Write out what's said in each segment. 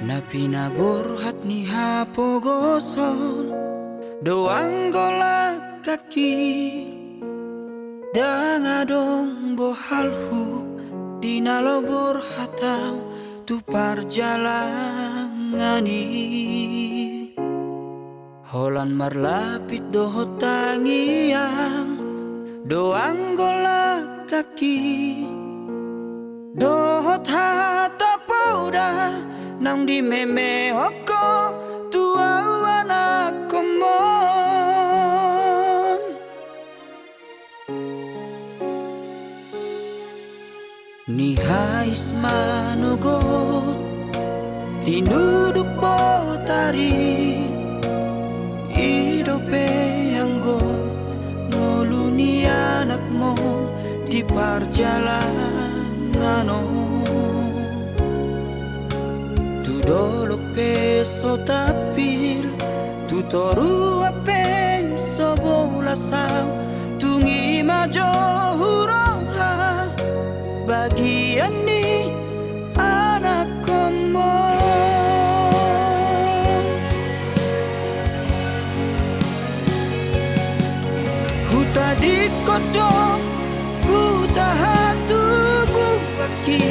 Na pinaburhat ni hapogoson doang gola kaki dangadong bohalhu dinalobor hatau tu parjalangani holan marlapit doho tangiang doang gola kaki dohot hata pauda nang di meme hoko tua anak komon ni hais manugo tinuduk potari idope anggo ngoluni anakmu di parjalangano tu dolok peso tapil tu toru ape sobolasang tungi majo hurohan bagian ni anak komo huta di kodok huta hatu bukaki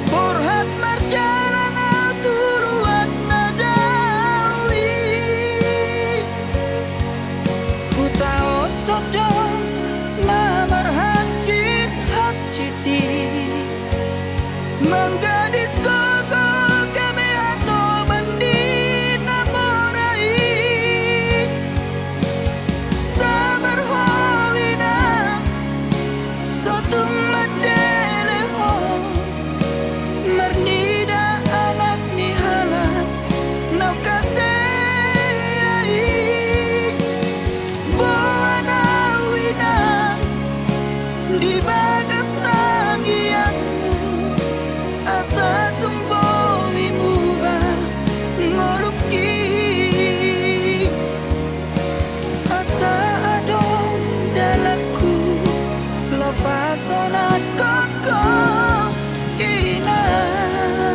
borhat marjalan tuluan nadawi huta otodo namar hacit haciti menggadis gogo kami atau bandi namorai samar hawina sotung madeleho mernida anak ni halat nau kasei buana wina di bagas tangianmu asa tumboi muba ngoluki asa adong dalaku lepas sonat koko inang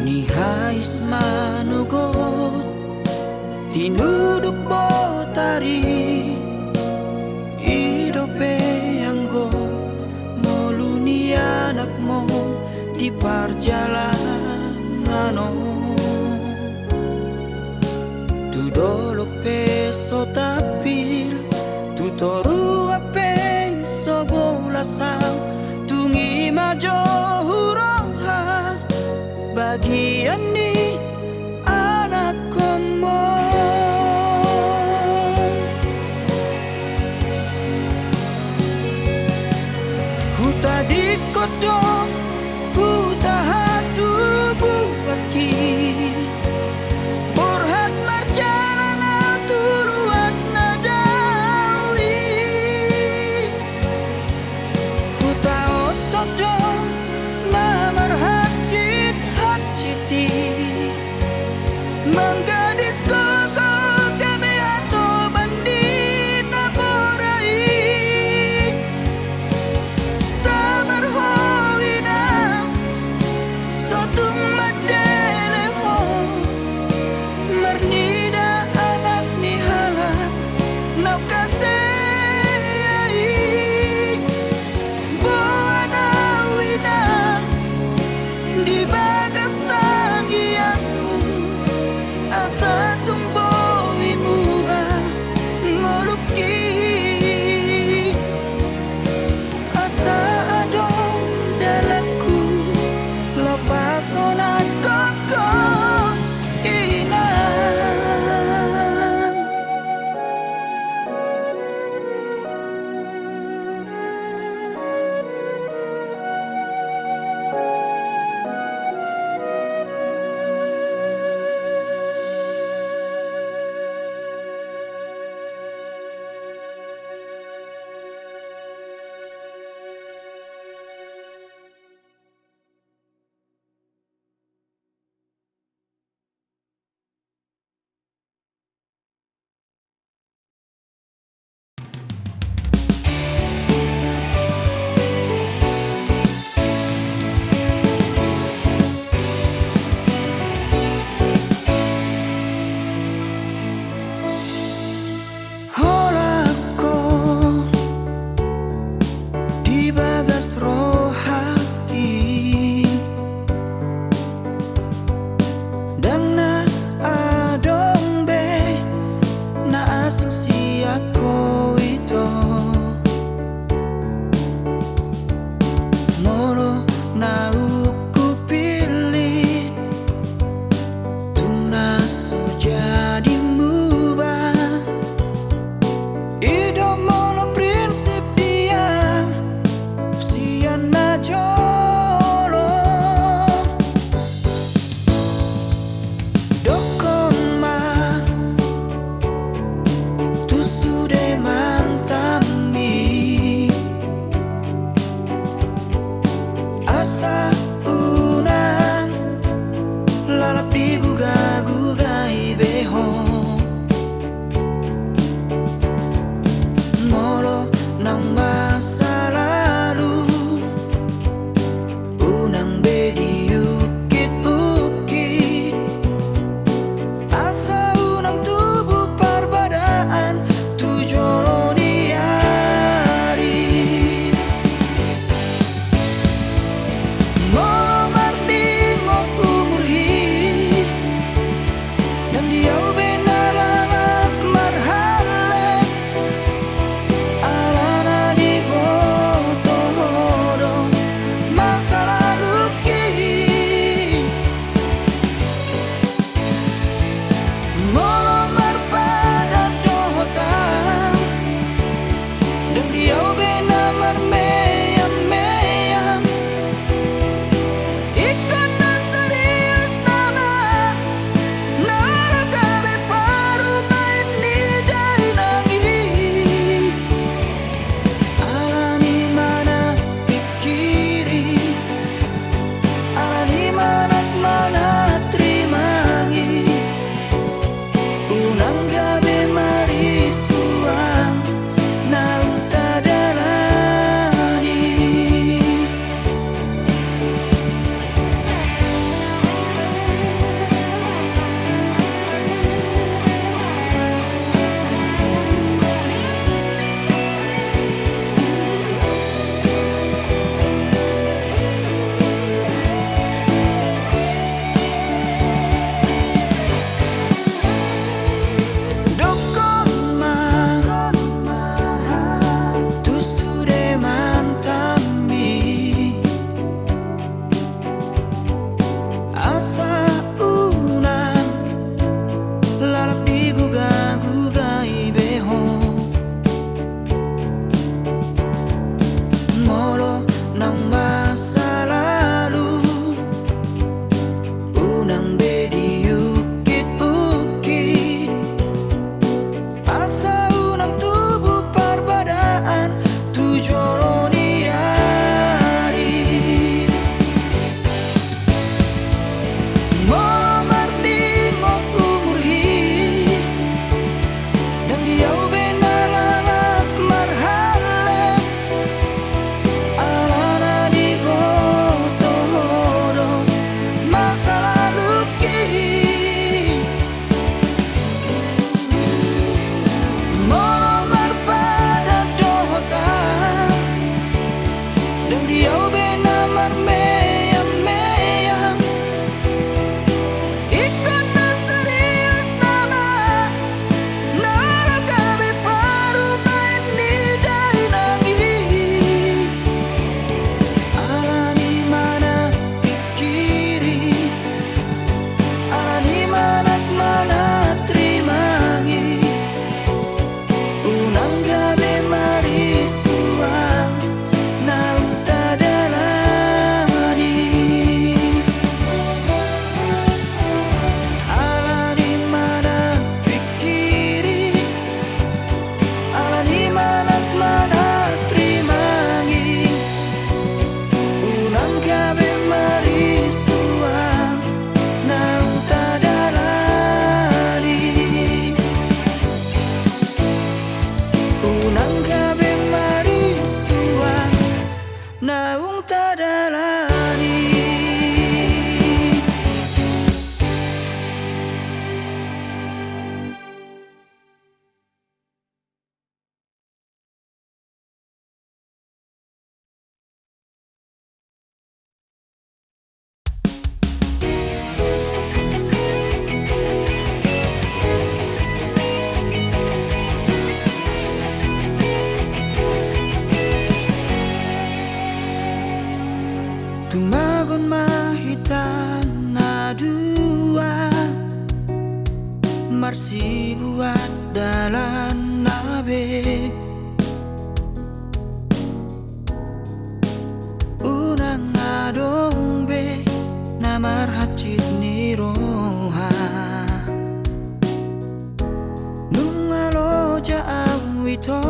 ni hais manugot tinuduk potari idope anggo ngoluni anakmu di parjalangano tu dolok peso tapil tu toru ape sobolasang tungi majo hurohan bagian ni anak komo huta di kodok huta hatu bukaki borhat marjalan tuluan nadawi sing sia ko ito moro na uku pilih tunas jadi mubah ido mono prinsip dia sia na jolo dokon ma tu si buat dalan nabe unang adong be namar hacit ni roha nung alo jaang wito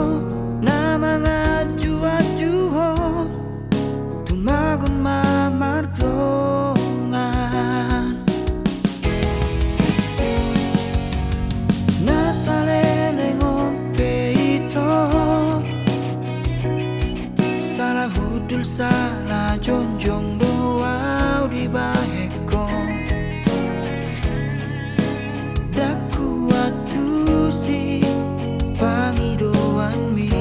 namang aju-ajuho tumagon mamardongan nasalele ngope ito salah hudul salah jonjong doa di baheko daku atu si pangidoan mi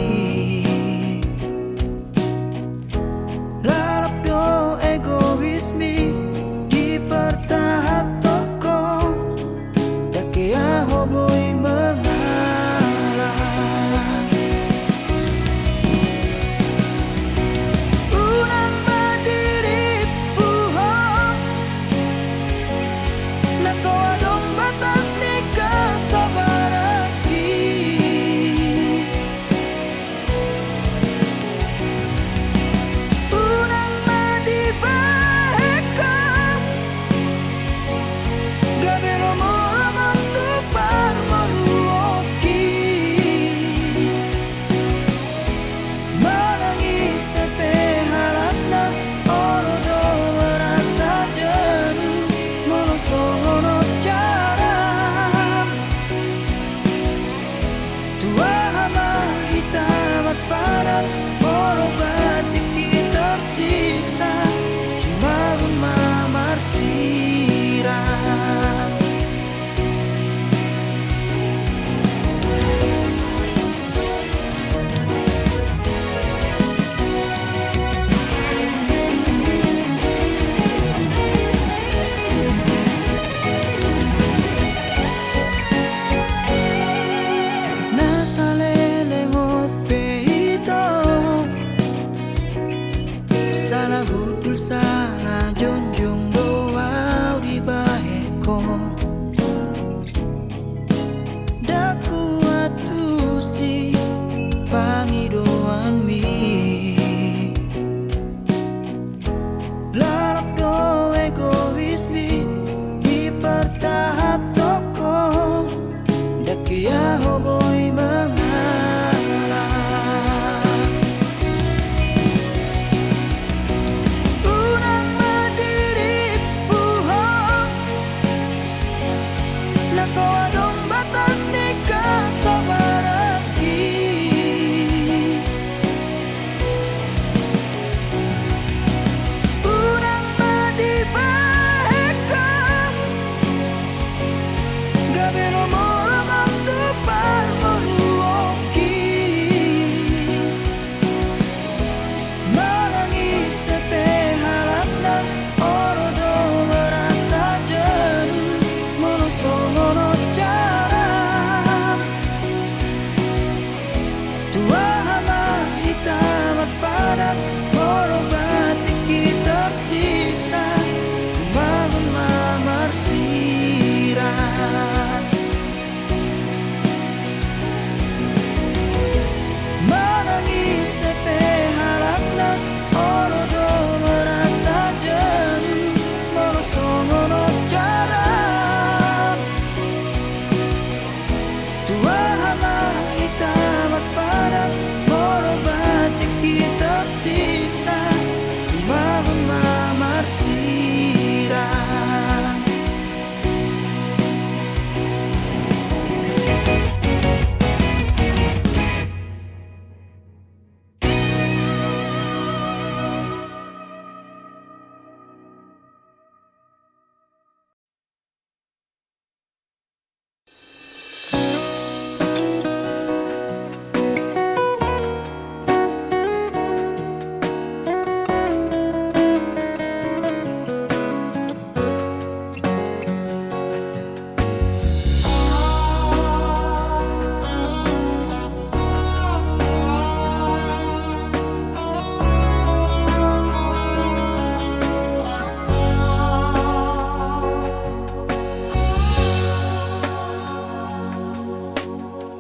lalap do egois mi dipertahat toko dake ahoboy mengalah unang berdiri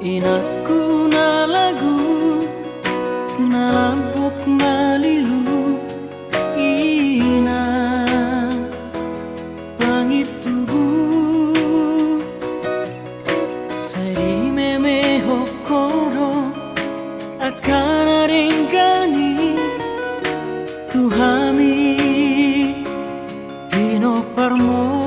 Inaku na lagu na lambok malilu ina pangitubu sari meme hokoro akan arenggani tuhami pino parmo.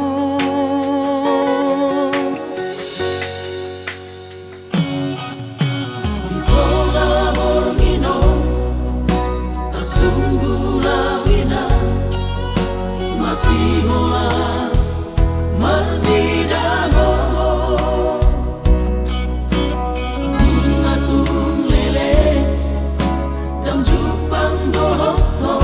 Sungguh lawina masih hola marnidaho bunga tung lele dan jupang dohoto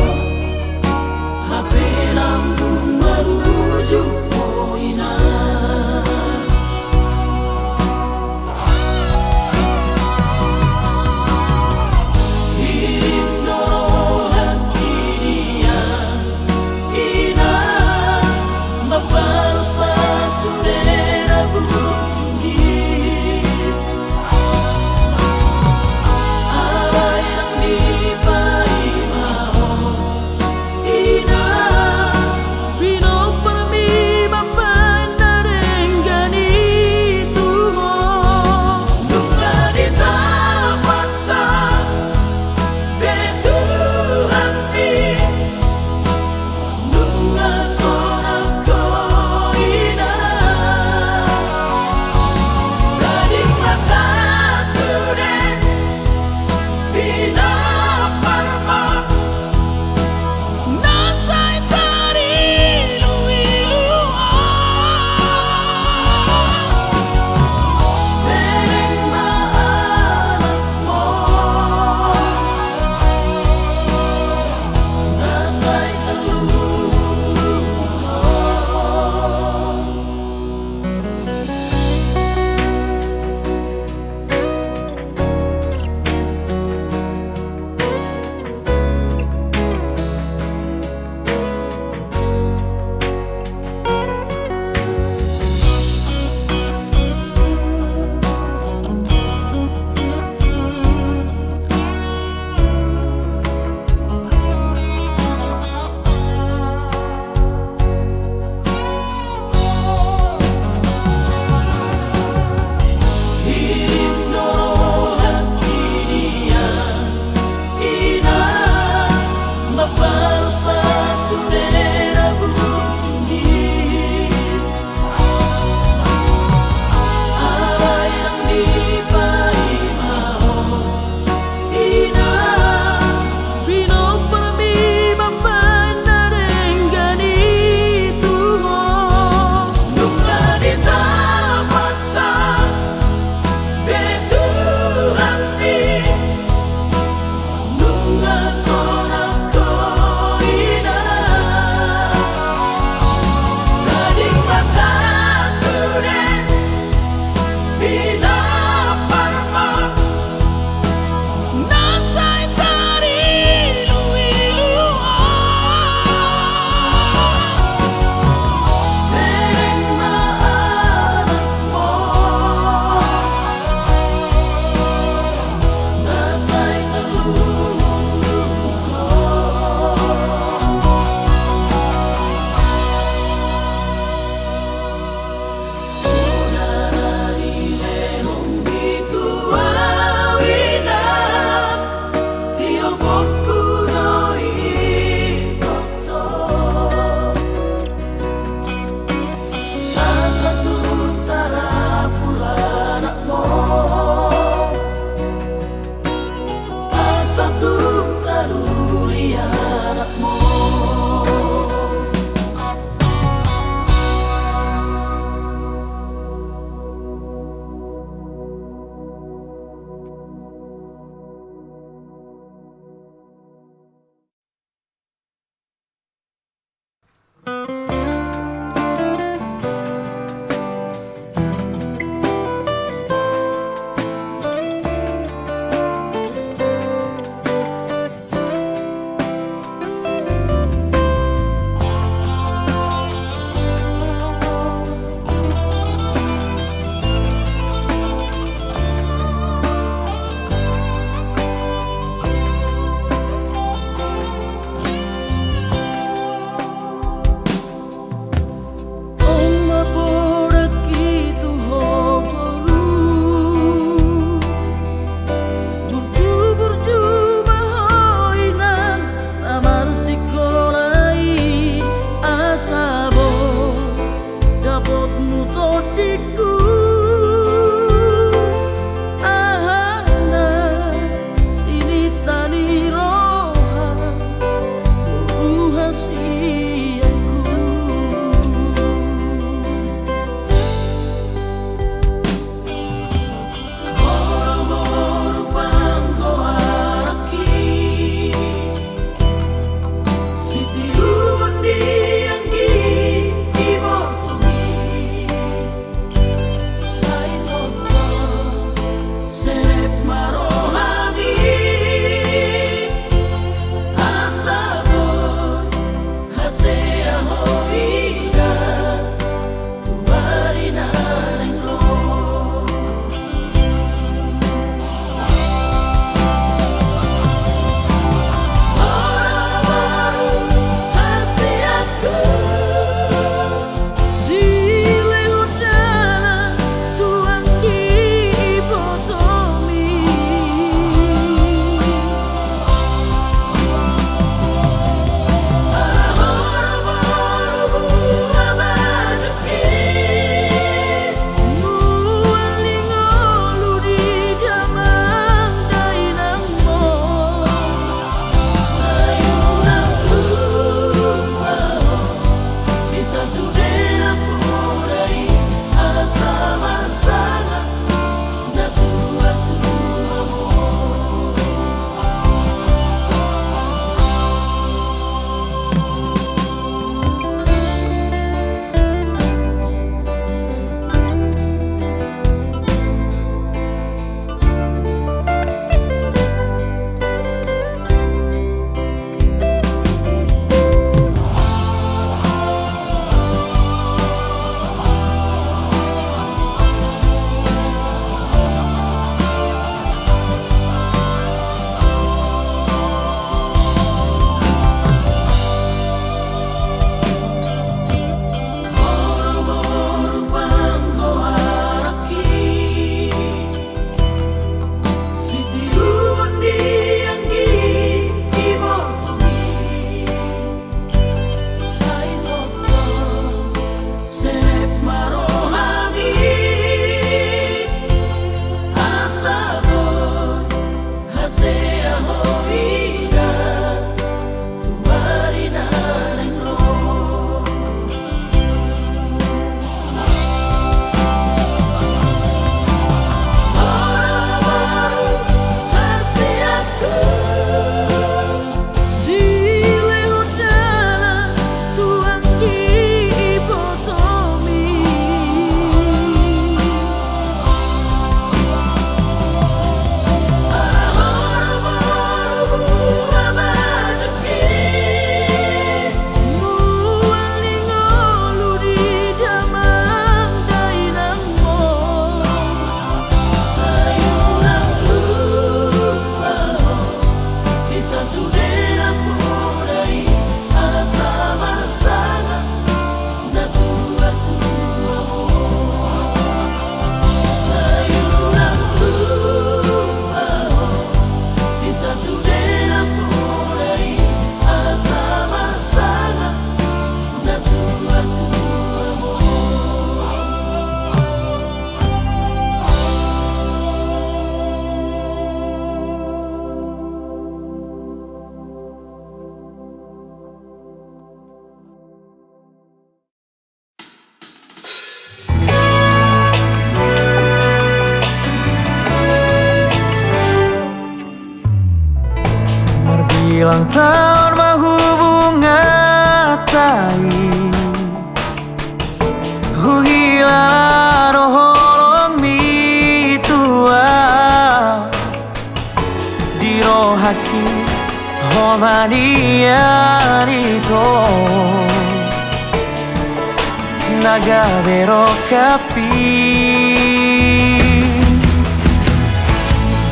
Ulang tahun mahubungan tai Huhilara roholong mi tua Dirohaki homania nito Naga berokapi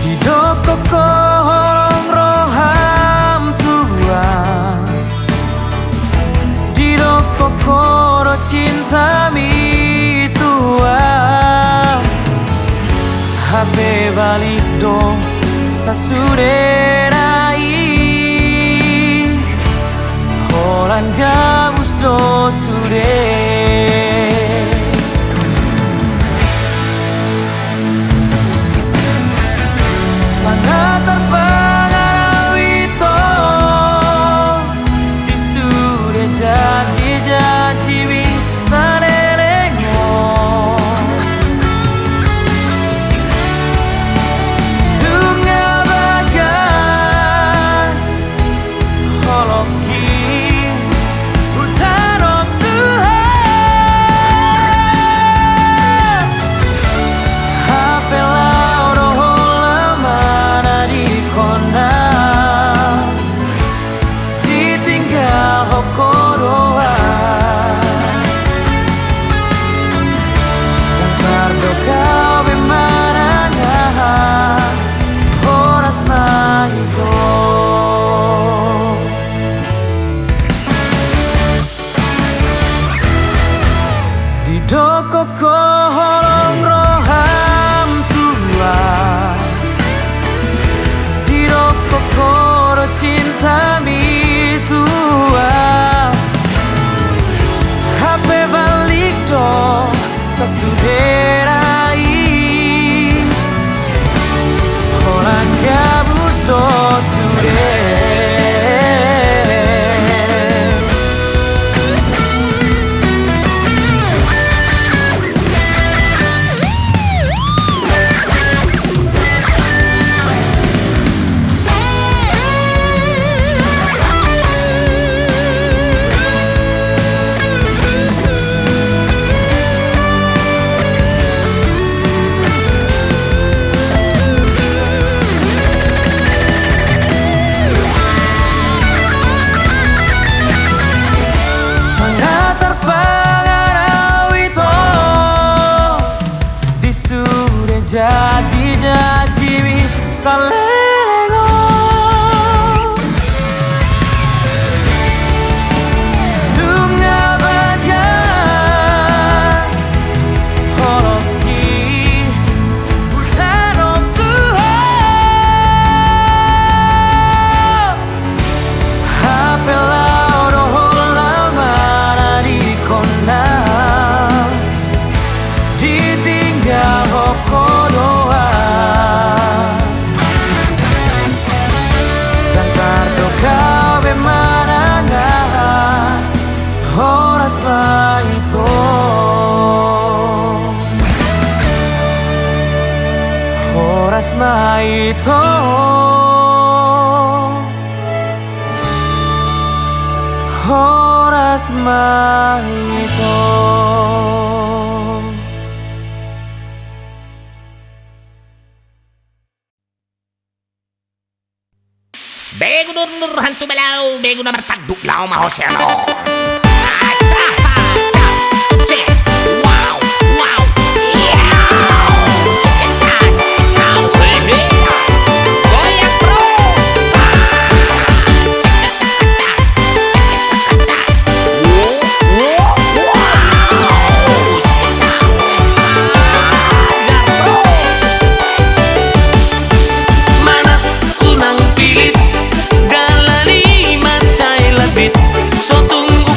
Di dokoko holong roham tua Di dokoko ro cinta mi tua HP balik dong sasuderai Holan gabus do sude Sangat terpengaruhi to Di sude janji-janji bisa lelengmo Dunga bagas holoki Utanok Tuhan HP lauro holamana di kona Ditinggal hokoroa Pardo kau bemananga horas mahito Di dokoko holong roham tua Di dokoko ro cinta mi tua HP balik dong sasuderai Holan gabus do sude Sangat terpengaruhi to Di sude janji-janji bisa lelengo Dunga bagas holoki Utanok Tuhan HP lauro holamana di kona Ditinggal hokodoa Dan kardo kau bemananga horas mahito Horas mahito Horas mahito Bego nur hantu belau, bego na martaduk lau mahoseno. Wow, wow, goyang terus. Mana unang pilit dalani macai labit so tunggu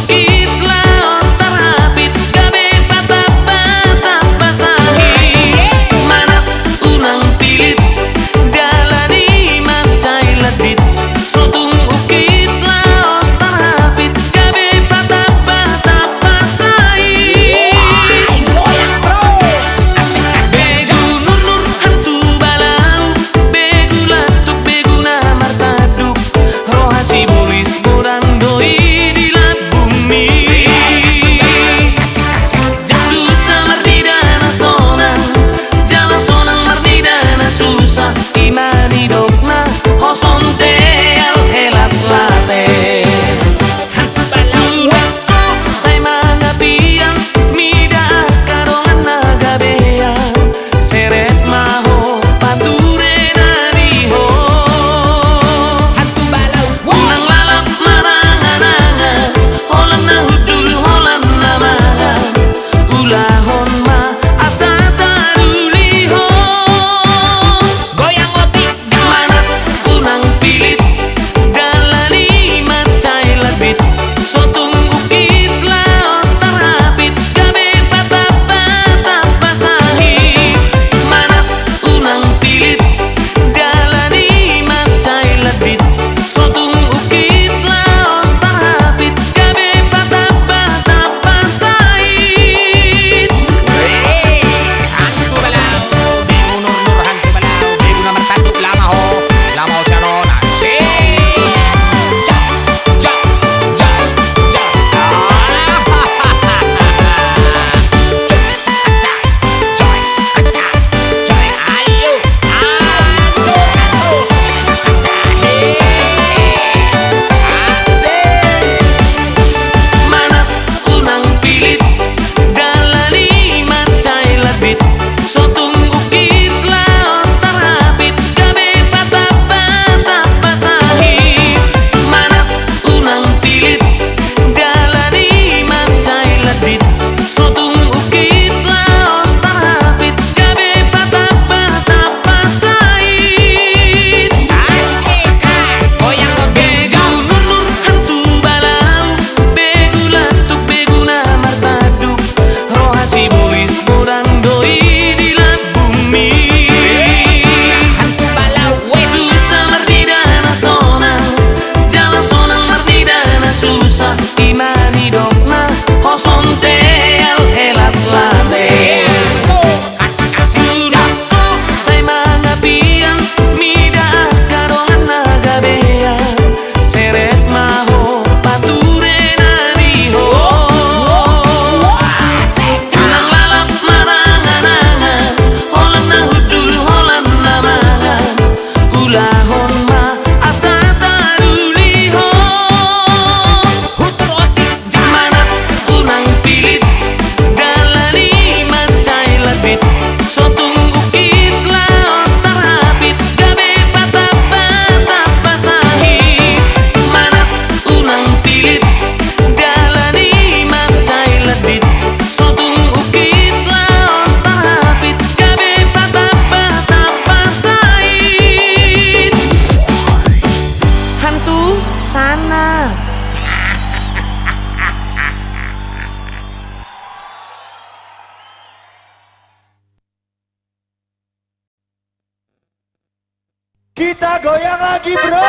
Kita goyang lagi bro.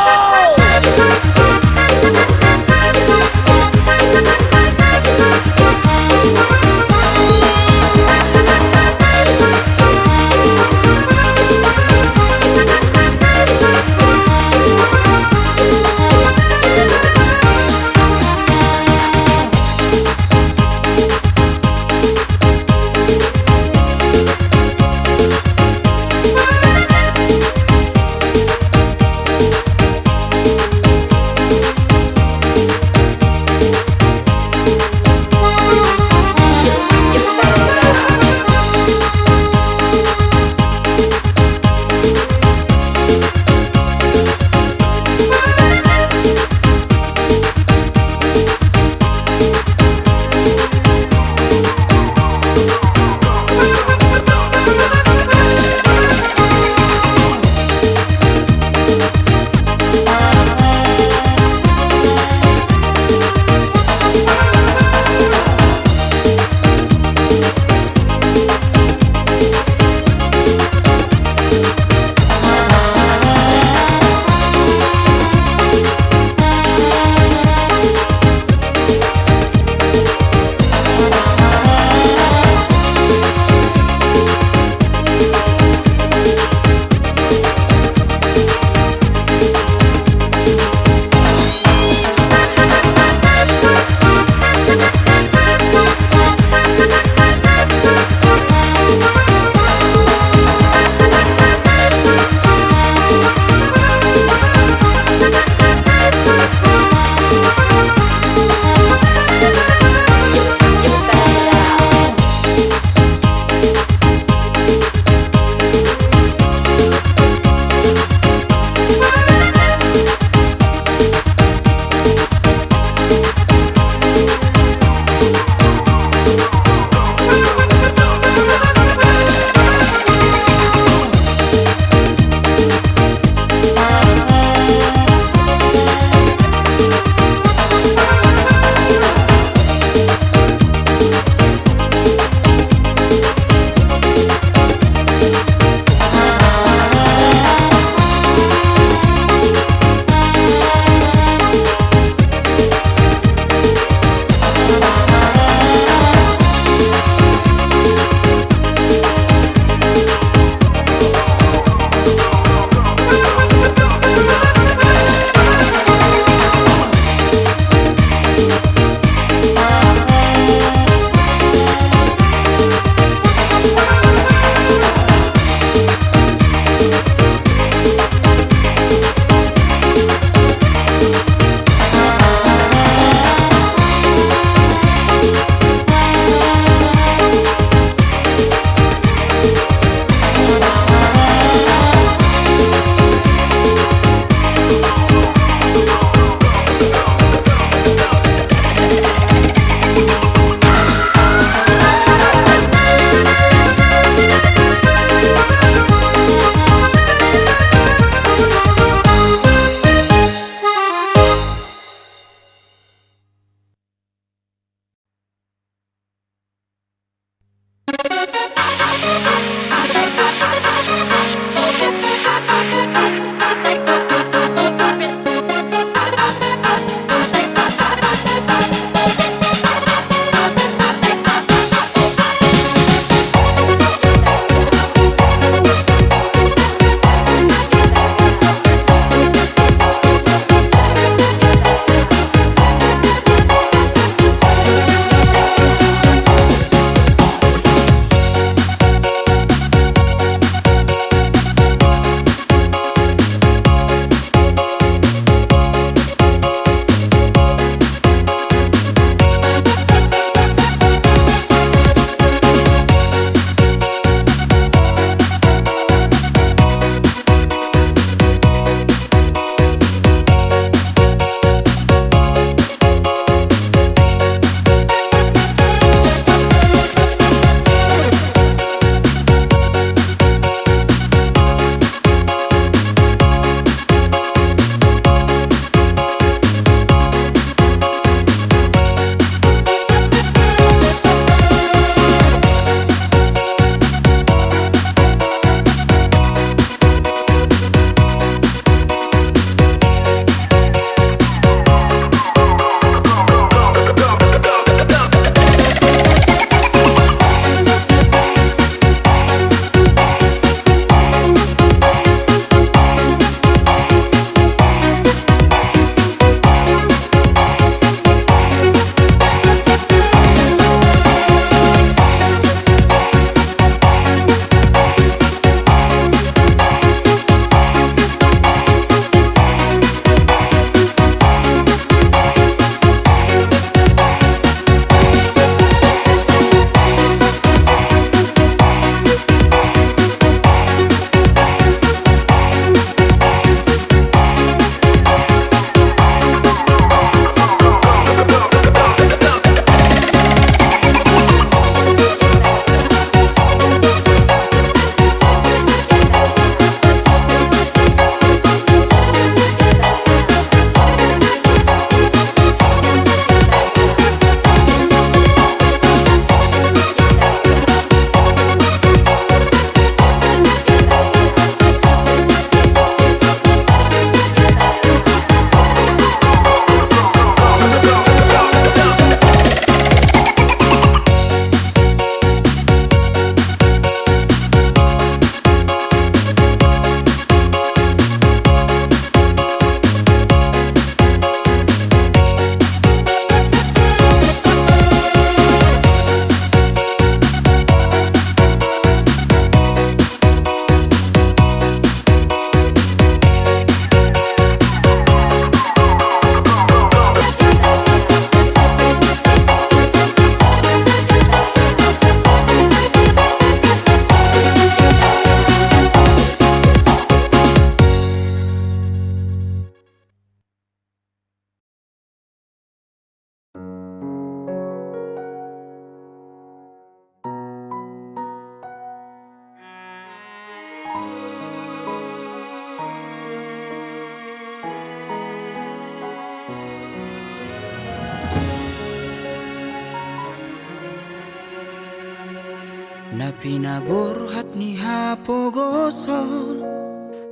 Pinaburhat ni hapogoson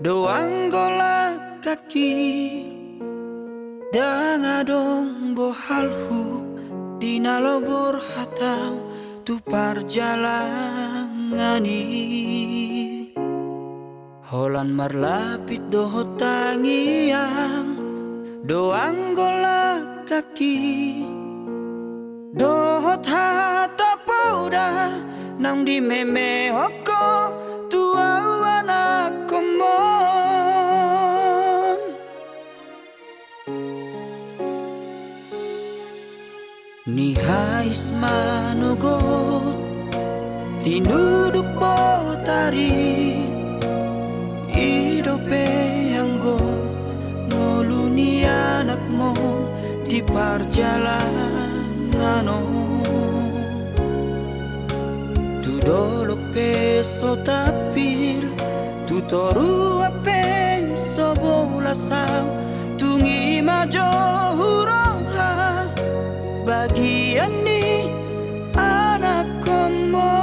doang golak kaki dangadong bohalhu dinalobor hatau tu parjalangani holan marlapit doho tangiang doang golak kaki dohot hata pauda nang di meme hoko tua anak komon ni hais manogot tinuduk potari idope anggo noluni anakmu di perjalanan tu dolok peso tapil tu toru ape sobolasang tungi majo huroha bagian ni anak komo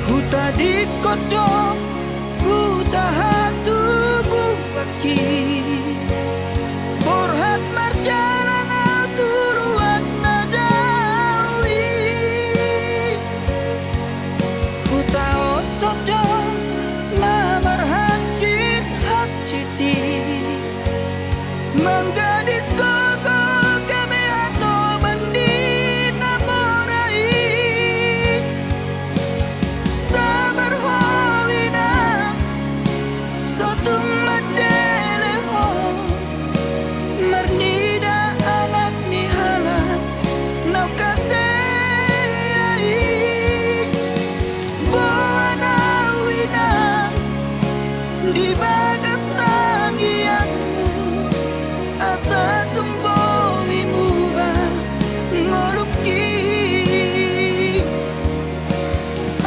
huta di kodok huta hatu bukaki borhat marjalan tuluan nadawi huta otodo namar hacit haciti menggadis koko kami atau bandi namorai sabar hawina sotung madeleho mernida anak ni halat nau kasei boana wina di bagas tangianmu asa tumboi muba ngoluki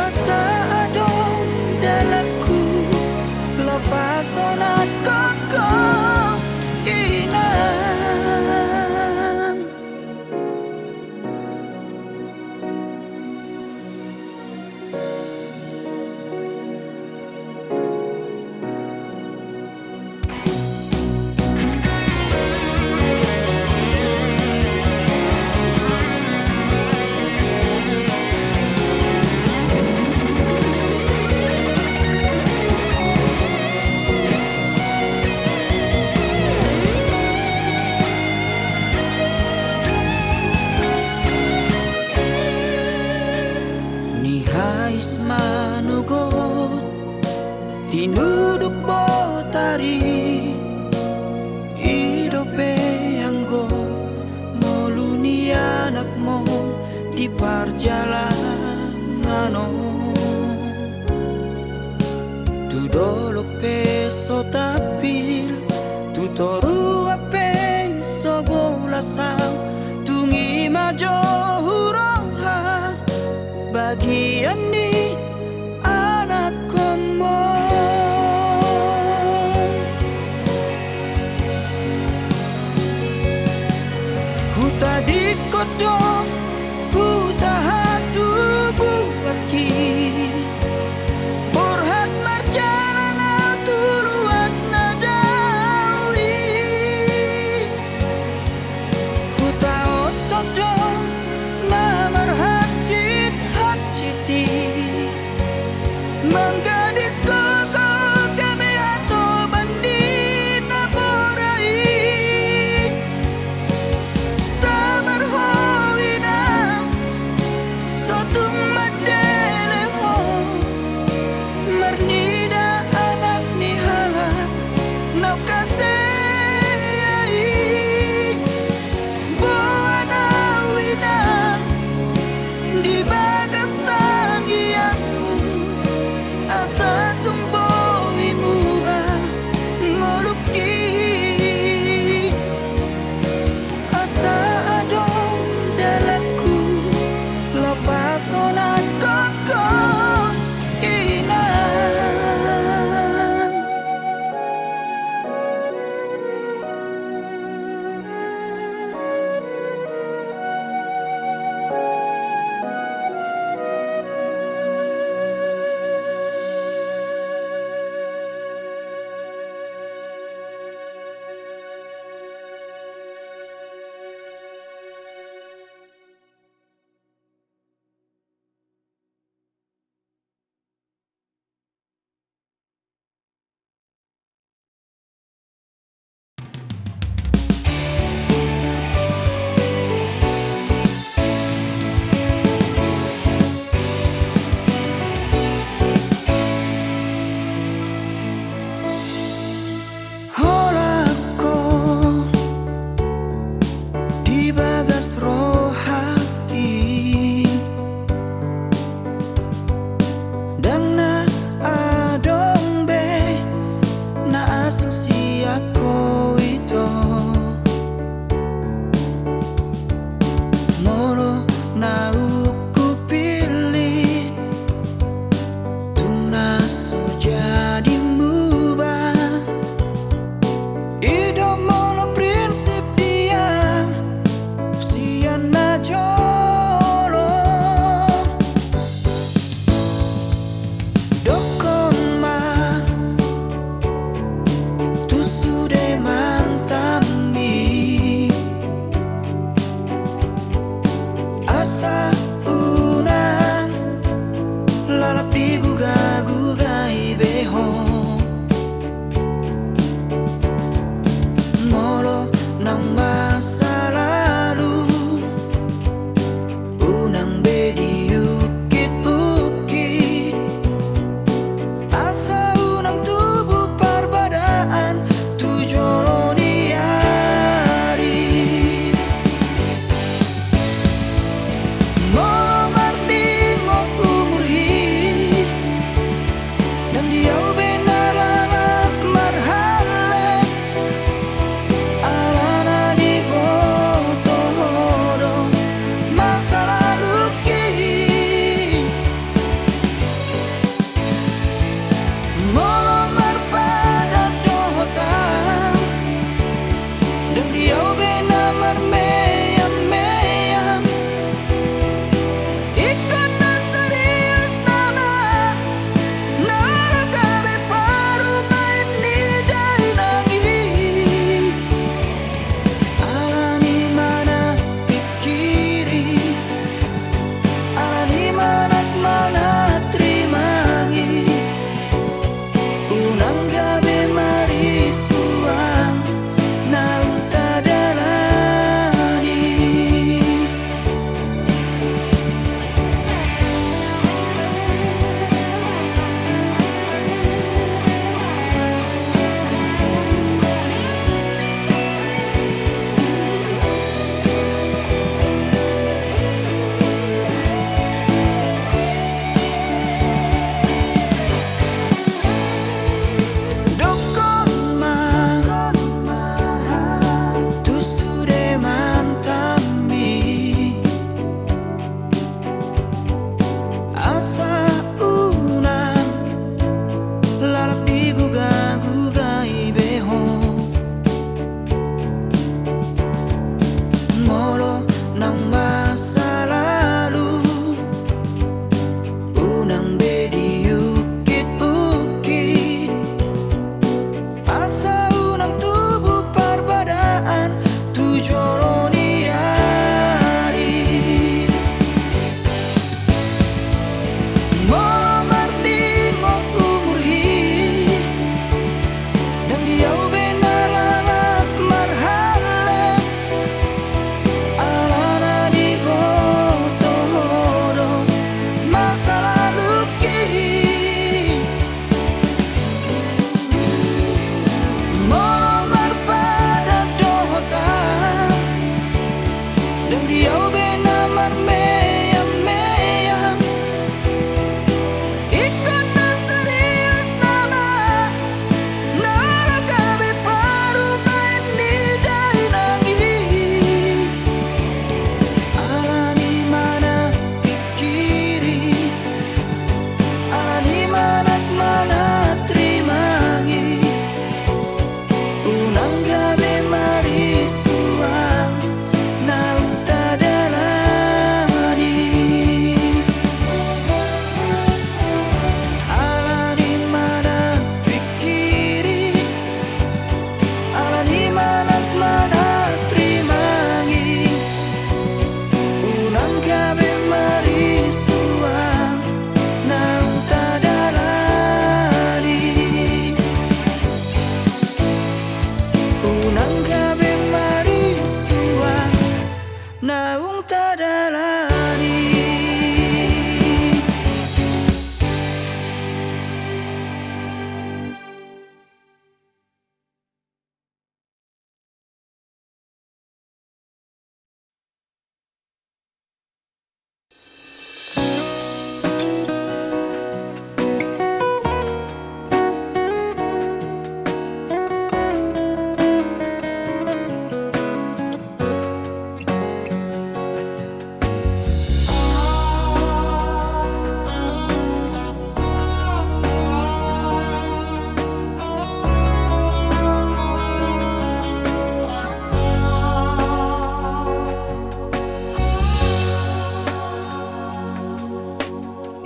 asa adong dalaku lepas sonat koko inang ni hais manugot tinuduk potari idope anggo noluni anakmu di perjalanan tu dolok peso tapil tu toru ape sobolasang tungi majo huroha bagian ni anak komo huta di kodok huta hatu bukaki borhat marjalan tuluan nadawi huta otodo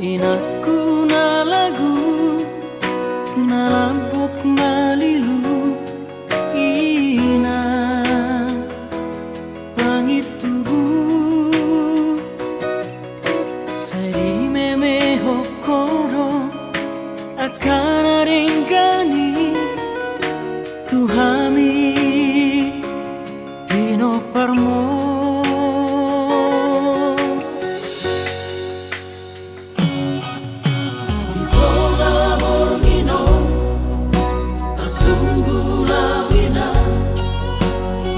Inaku na lagu na lampok malilu ina pangitubu sari meme hokoro akan arenggani tuhami pino parmo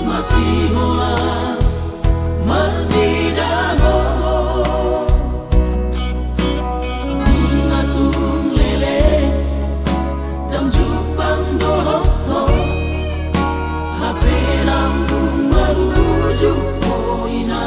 masih hola mardidaho bunga tung lele dam jupang dohoto hape lambung maruju poina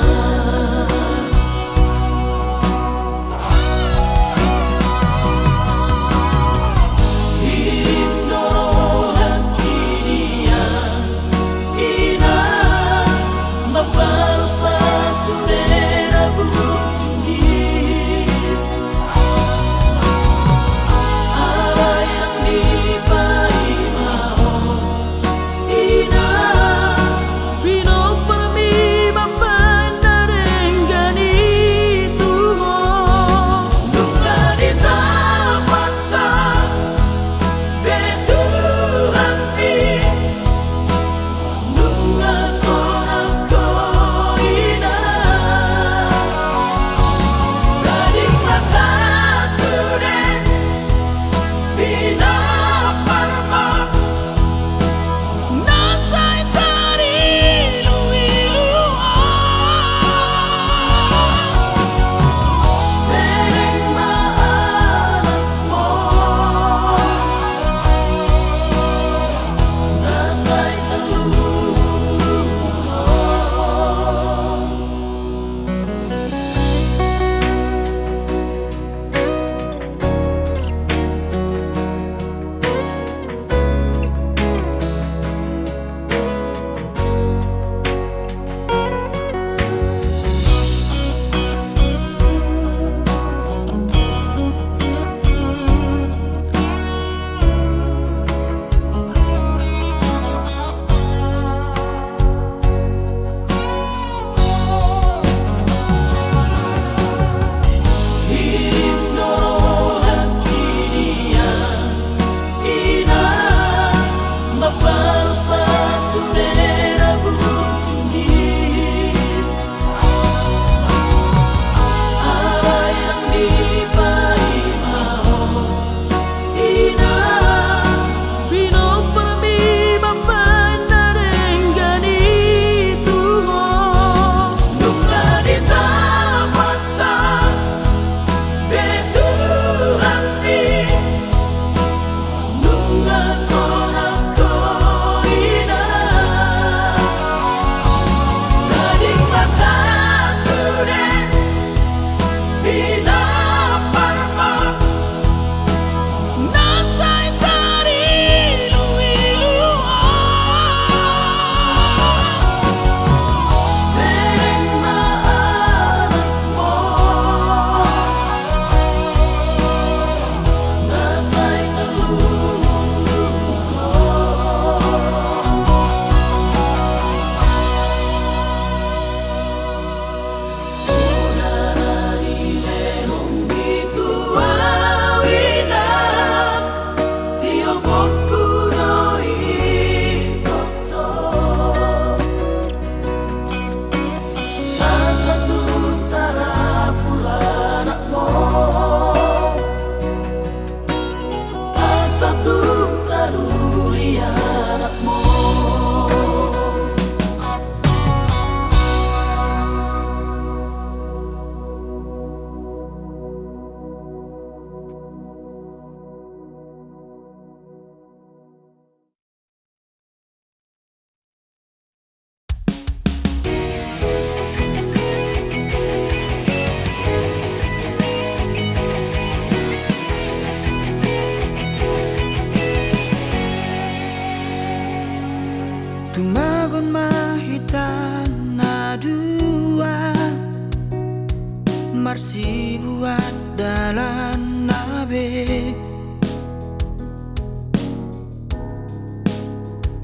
marsi buat dalan nabe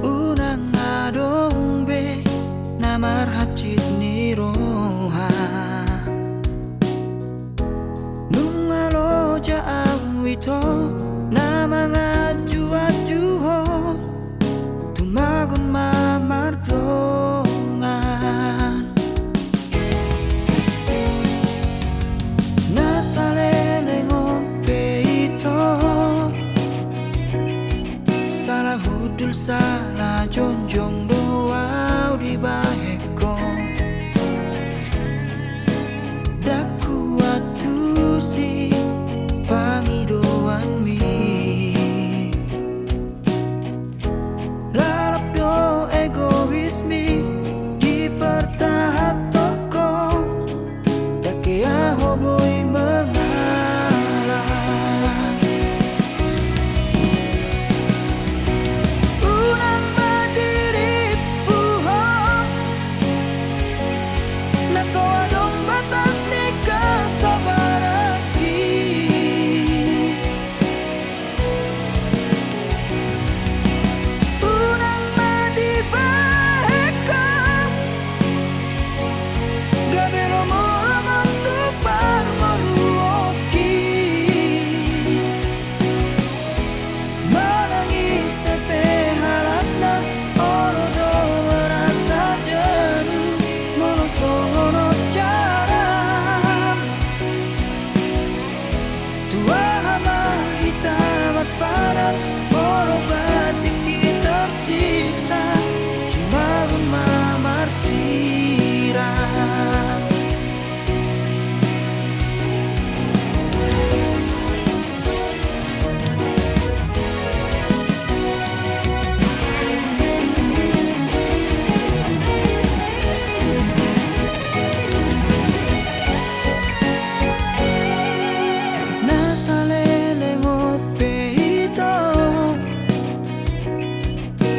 unang adong be namar hacit ni roha nung alo jaang wito nama ngaju ho tumagun mamar dongan nasalele ngope ito salah hudul salah jonjong doa di baheko daku atu si pangidoan mi lalap do egois mi di pertahat toko dake ahoboi mengalah unang mandiri puhong naso adong batas nikah sabaraki unang madibahekam gabelo mora mantupar maluoki manangis sepe halatna olodo merasa jenuh monosongono cara tua hama hitamat padat olo batik tersiksa dibangun mamar siram nasalele ngope ito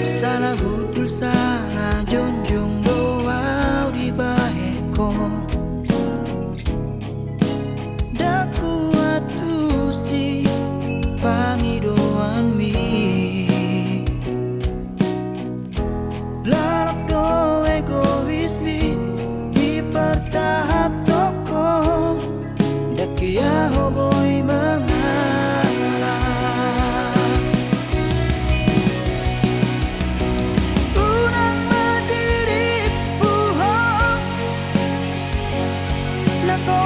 salah hudul salah jonjong doa di baheko daku atu si pangidoan mi lalap do egois mi di pertahat toko dake ahoboi mengalah unang mandiri puhong naso